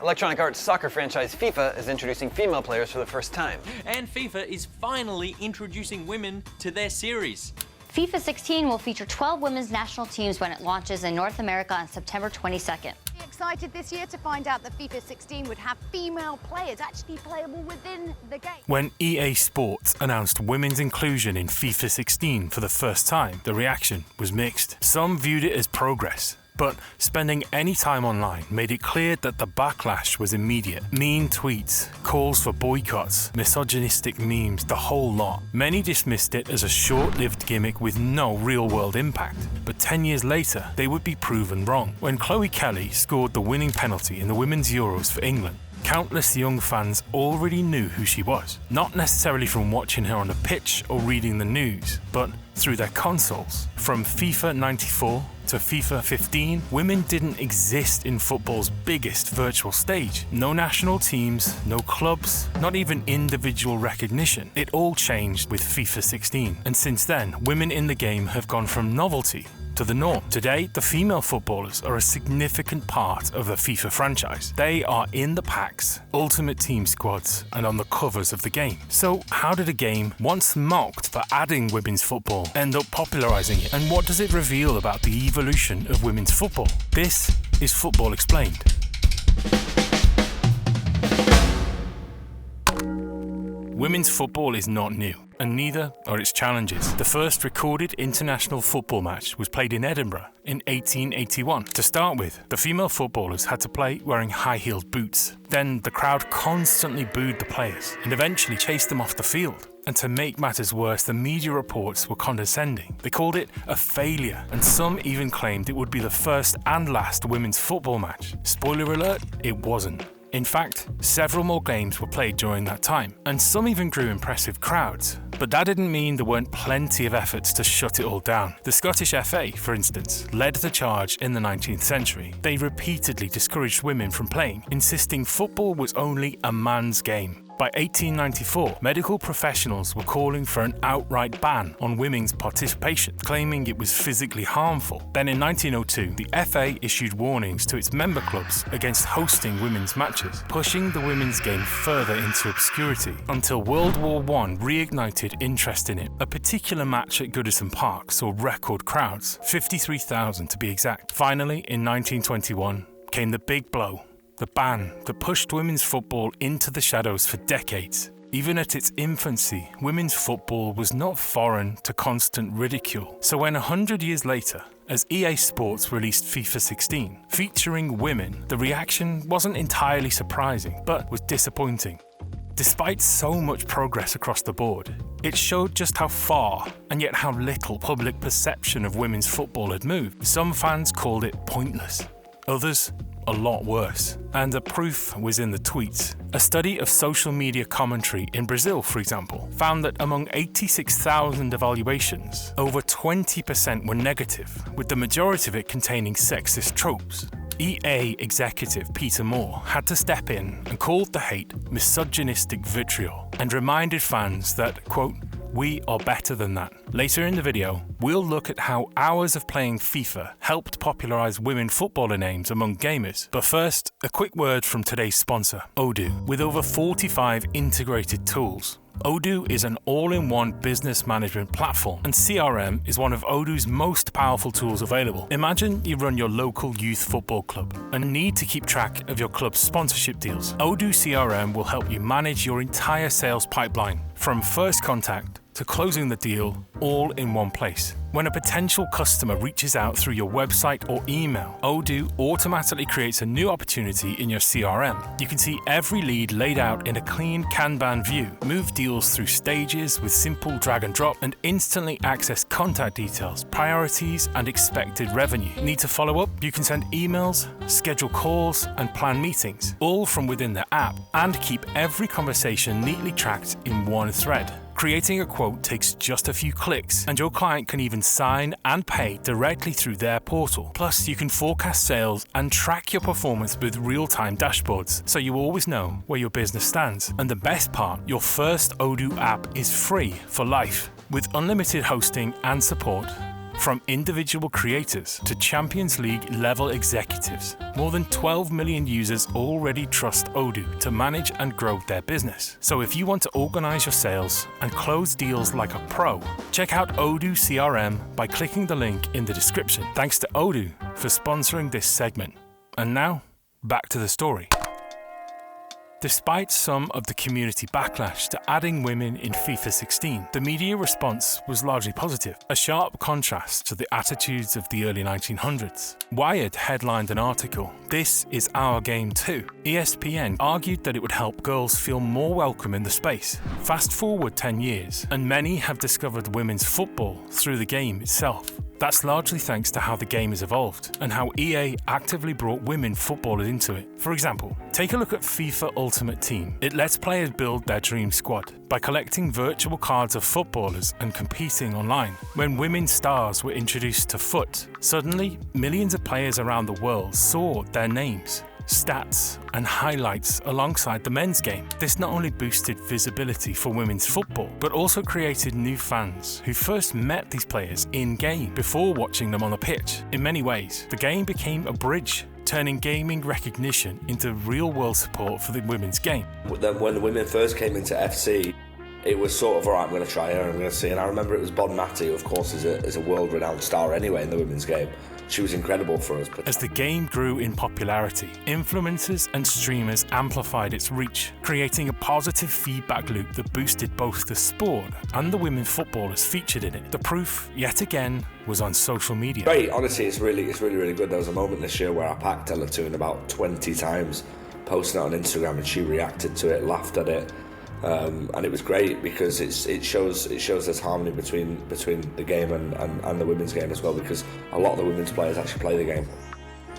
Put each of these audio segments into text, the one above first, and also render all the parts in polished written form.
Electronic Arts soccer franchise FIFA is introducing female players for the first time. And FIFA is finally introducing women to their series. FIFA 16 will feature 12 women's national teams when it launches in North America on September 22nd. Excited this year to find out that FIFA 16 would have female players actually playable within the game. When EA Sports announced women's inclusion in FIFA 16 for the first time, the reaction was mixed. Some viewed it as progress, but spending any time online made it clear that the backlash was immediate. Mean tweets, calls for boycotts, misogynistic memes, the whole lot. Many dismissed it as a short-lived gimmick with no real-world impact. But 10 years later, they would be proven wrong. When Chloe Kelly scored the winning penalty in the Women's Euros for England, countless young fans already knew who she was. Not necessarily from watching her on the pitch or reading the news, but through their consoles. From FIFA 94 to FIFA 15, women didn't exist in football's biggest virtual stage. No national teams, no clubs, not even individual recognition. It all changed with FIFA 16. And since then, women in the game have gone from novelty to the norm. Today, the female footballers are a significant part of the FIFA franchise. They are in the packs, ultimate team squads, and on the covers of the game. So how did a game once mocked for adding women's football end up popularizing it? And what does it reveal about the evolution of women's football? This is Football Explained. Women's football is not new, and neither are its challenges. The first recorded international football match was played in Edinburgh in 1881. To start with, the female footballers had to play wearing high-heeled boots. Then the crowd constantly booed the players and eventually chased them off the field. And to make matters worse, the media reports were condescending. They called it a failure, and some even claimed it would be the first and last women's football match. Spoiler alert, it wasn't. In fact, several more games were played during that time, and some even drew impressive crowds. But that didn't mean there weren't plenty of efforts to shut it all down. The Scottish FA, for instance, led the charge in the 19th century. They repeatedly discouraged women from playing, insisting football was only a man's game. By 1894, medical professionals were calling for an outright ban on women's participation, claiming it was physically harmful. Then in 1902, the FA issued warnings to its member clubs against hosting women's matches, pushing the women's game further into obscurity, until World War I reignited interest in it. A particular match at Goodison Park saw record crowds, 53,000 to be exact. Finally, in 1921, came the big blow. The ban that pushed women's football into the shadows for decades. Even at its infancy, women's football was not foreign to constant ridicule. So when 100 years later, as EA Sports released FIFA 16, featuring women, the reaction wasn't entirely surprising, but was disappointing. Despite so much progress across the board, it showed just how far and yet how little public perception of women's football had moved. Some fans called it pointless. Others, a lot worse. And the proof was in the tweets. A study of social media commentary in Brazil, for example, found that among 86,000 evaluations, over 20% were negative, with the majority of it containing sexist tropes. EA executive Peter Moore had to step in and called the hate misogynistic vitriol and reminded fans that, quote, "We are better than that." Later in the video, we'll look at how hours of playing FIFA helped popularize women footballer names among gamers. But first, a quick word from today's sponsor, Odoo. With over 45 integrated tools, Odoo is an all-in-one business management platform, and CRM is one of Odoo's most powerful tools available. Imagine you run your local youth football club and need to keep track of your club's sponsorship deals. Odoo CRM will help you manage your entire sales pipeline, from first contact to closing the deal, all in one place. When a potential customer reaches out through your website or email, Odoo automatically creates a new opportunity in your CRM. You can see every lead laid out in a clean Kanban view, move deals through stages with simple drag and drop, and instantly access contact details, priorities, and expected revenue. Need to follow up? You can send emails, schedule calls, and plan meetings, all from within the app, and keep every conversation neatly tracked in one thread. Creating a quote takes just a few clicks, and your client can even sign and pay directly through their portal. Plus, you can forecast sales and track your performance with real-time dashboards, so you always know where your business stands. And the best part, your first Odoo app is free for life. With unlimited hosting and support, From individual creators to Champions League level executives, more than 12 million users already trust Odoo to manage and grow their business. So if you want to organize your sales and close deals like a pro, check out Odoo CRM by clicking the link in the description. Thanks to Odoo for sponsoring this segment. And now, back to the story. Despite some of the community backlash to adding women in FIFA 16, the media response was largely positive, a sharp contrast to the attitudes of the early 1900s. Wired headlined an article, "This is our game too." ESPN argued that it would help girls feel more welcome in the space. Fast forward 10 years, and many have discovered women's football through the game itself. That's largely thanks to how the game has evolved and how EA actively brought women footballers into it. For example, take a look at FIFA Ultimate Team. It lets players build their dream squad by collecting virtual cards of footballers and competing online. When women stars were introduced to foot, suddenly millions of players around the world saw their names, stats and highlights alongside the men's game. This not only boosted visibility for women's football, but also created new fans who first met these players in-game before watching them on the pitch. In many ways, the game became a bridge, turning gaming recognition into real-world support for the women's game. When the women first came into FC, it was sort of, all right, I'm going to try her, I'm going to see. And I remember it was bonmati, who of course is a world-renowned star anyway in the women's game. She was incredible for us. As the game grew in popularity, influencers and streamers amplified its reach, creating a positive feedback loop that boosted both the sport and the women footballers featured in it. The proof, yet again, was on social media. Great, honestly, it's really good. There was a moment this year where I packed Ella Toon about 20 times, posting it on Instagram, and she reacted to it, laughed at it. And it was great because it shows there's harmony between the game and the women's game as well, because a lot of the women's players actually play the game,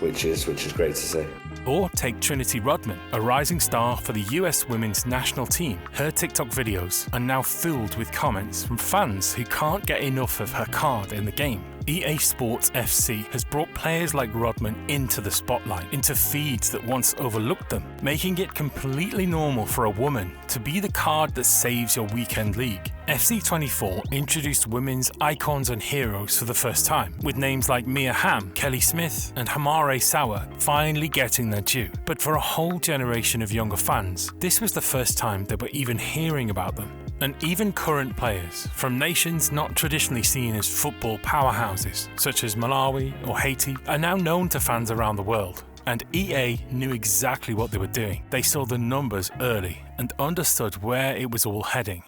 which is great to see. Or take Trinity Rodman, a rising star for the US women's national team. Her TikTok videos are now filled with comments from fans who can't get enough of her card in the game. EA Sports FC has brought players like Rodman into the spotlight, into feeds that once overlooked them, making it completely normal for a woman to be the card that saves your weekend league. FC 24 introduced women's icons and heroes for the first time, with names like Mia Hamm, Kelly Smith and Hamare Sauer finally getting their due. But for a whole generation of younger fans, this was the first time they were even hearing about them. And even current players from nations not traditionally seen as football powerhouses, such as Malawi or Haiti, are now known to fans around the world. And EA knew exactly what they were doing. They saw the numbers early and understood where it was all heading.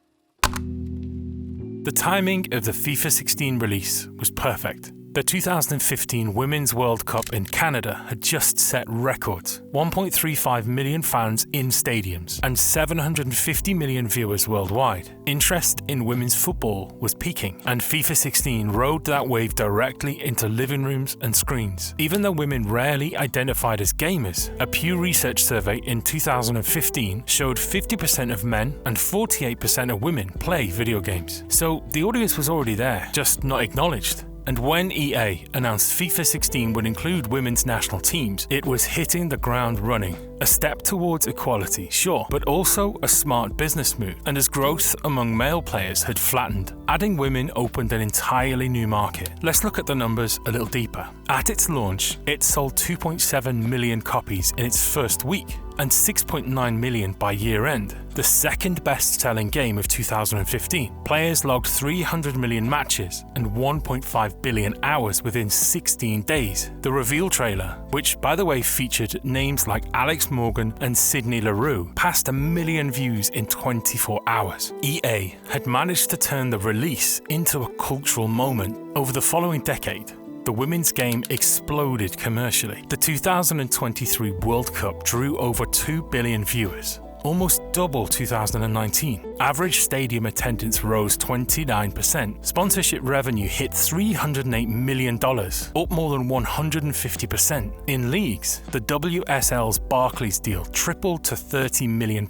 The timing of the FIFA 16 release was perfect. The 2015 Women's World Cup in Canada had just set records. 1.35 million fans in stadiums and 750 million viewers worldwide. Interest in women's football was peaking, and FIFA 16 rode that wave directly into living rooms and screens. Even though women rarely identified as gamers, a Pew Research survey in 2015 showed 50% of men and 48% of women play video games. So the audience was already there, just not acknowledged. And when EA announced FIFA 16 would include women's national teams, it was hitting the ground running. A step towards equality, sure, but also a smart business move. And as growth among male players had flattened, adding women opened an entirely new market. Let's look at the numbers a little deeper. At its launch, it sold 2.7 million copies in its first week and 6.9 million by year end, the second best-selling game of 2015. Players logged 300 million matches and 1.5 billion hours within 16 days. The reveal trailer, which by the way featured names like Alex Morgan and Sydney Leroux, passed 1 million views in 24 hours. EA had managed to turn the release into a cultural moment. Over the following decade, the women's game exploded commercially. The 2023 World Cup drew over 2 billion viewers, almost double 2019. Average stadium attendance rose 29%. Sponsorship revenue hit $308 million, up more than 150%. In leagues, the WSL's Barclays deal tripled to £30 million,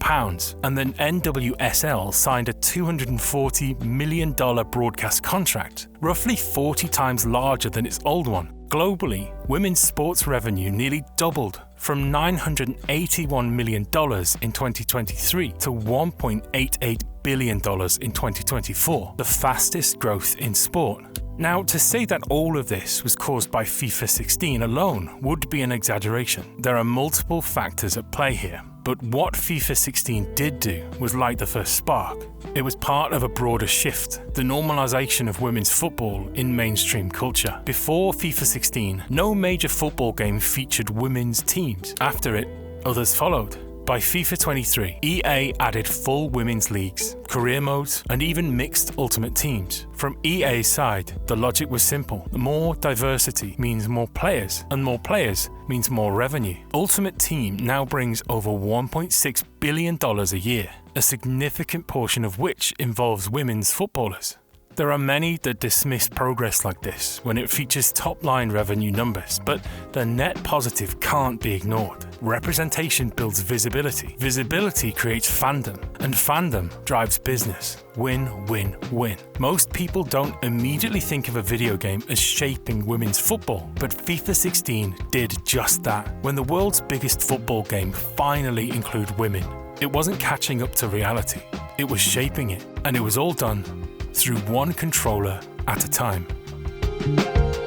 and then NWSL signed a $240 million broadcast contract, roughly 40 times larger than its old one. Globally, women's sports revenue nearly doubled from $981 million in 2023 to $1.88 billion billion in 2024, the fastest growth in sport. Now, to say that all of this was caused by FIFA 16 alone would be an exaggeration. There are multiple factors at play here, but what FIFA 16 did do was light the first spark. It was part of a broader shift, the normalization of women's football in mainstream culture. Before FIFA 16, no major football game featured women's teams. After it, others followed. By FIFA 23, EA added full women's leagues, career modes, and even mixed ultimate teams. From EA's side, the logic was simple. More diversity means more players, and more players means more revenue. Ultimate Team now brings over $1.6 billion a year, a significant portion of which involves women's footballers. There are many that dismiss progress like this when it features top-line revenue numbers, but the net positive can't be ignored. Representation builds visibility. Visibility creates fandom, and fandom drives business. Win, win, win. Most people don't immediately think of a video game as shaping women's football, but FIFA 16 did just that. When the world's biggest football game finally included women, it wasn't catching up to reality. It was shaping it, and it was all done through one controller at a time.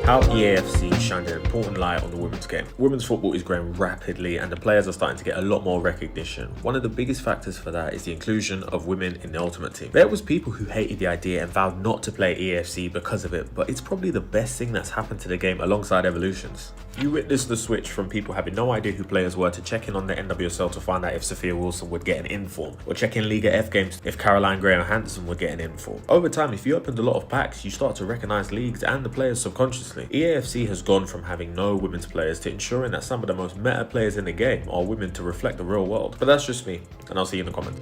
How EAFC shined an important light on the women's game. Women's football is growing rapidly and the players are starting to get a lot more recognition. One of the biggest factors for that is the inclusion of women in the Ultimate Team. There was people who hated the idea and vowed not to play EAFC because of it, but it's probably the best thing that's happened to the game alongside Evolutions. You witnessed the switch from people having no idea who players were to checking on the NWSL to find out if Sophia Wilson would get an inform, or checking Liga F games if Caroline Graham-Hansen would get an inform. Over time, if you opened a lot of packs, you start to recognise leagues and the players subconsciously. EAFC has gone from having no women's players to ensuring that some of the most meta players in the game are women to reflect the real world. But that's just me, and I'll see you in the comments.